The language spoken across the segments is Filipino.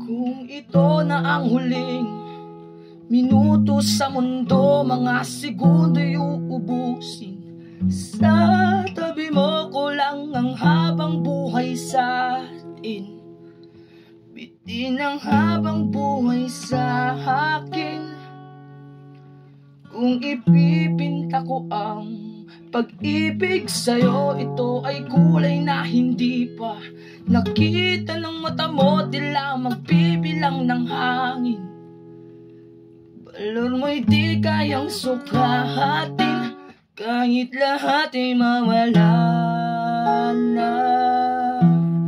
Kung ito na ang huling minuto sa mundo, mga segundo'y uubusin. Sa tabi mo ko lang ang habang buhay sa atin. Bitin ang habang buhay sa akin. Kung ipipinta ko ang pag-ibig sa'yo, ito ay kulay na hindi pa nakita ng mata mo, tila magbibilang ng hangin. Balor mo'y di kayang sukahatin, kahit lahat ay mawala na.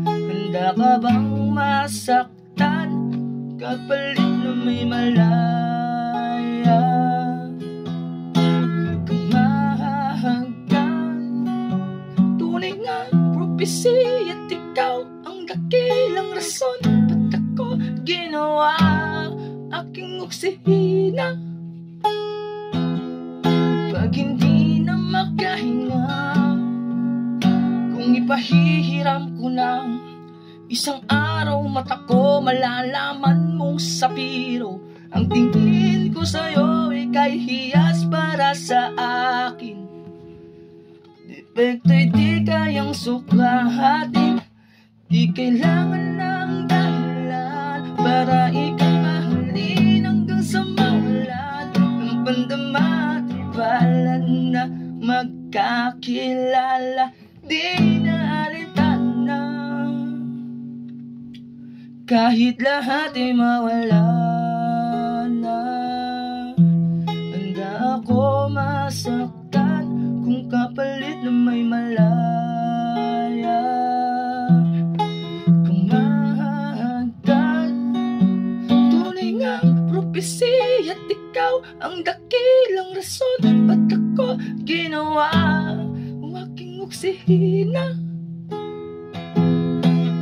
Handa ka bang masaktan, kapalit na may malaya? Kung mahahagkan, tunay nga prophecy at ikaw ang dakilang rason. Ba't ako ginawa aking oksihina? Pag hindi na makahinga, kung ipahihiram ko ng isang araw mata ko, malalaman mong sapiro. Ang tingin ko sa'yo ay kay hiyas para sa akin. Depekto'y di kayang suklahatin, di kailangan ng dahilan para ika'y mahalin hanggang sa mawalan ng pandama at ibalan na magkakilala. Di na alintana, kahit lahat ay mawala na. Handa ako masaktan kung kapalit na may malaya. Kung mahagdan, tunay ngang prophecy at ikaw ang dakilang rason. Ba't ako ginawa ang aking oksihina?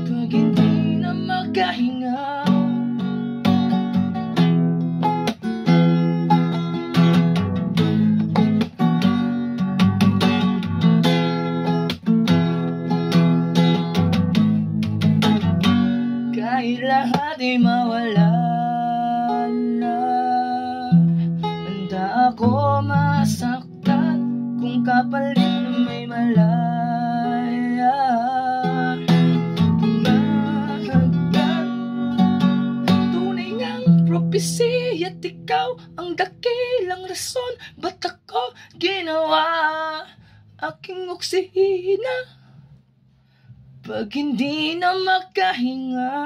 Pag hindi na makahinga, kahit lahat ay mawala na. Handa ako masaktan kung kapalit na may malaya. Kung mahagdan, tunay ngang prophecy at ikaw ang dakilang rason. Ba't ako ginawa aking oksihina? Pag hindi na makahinga,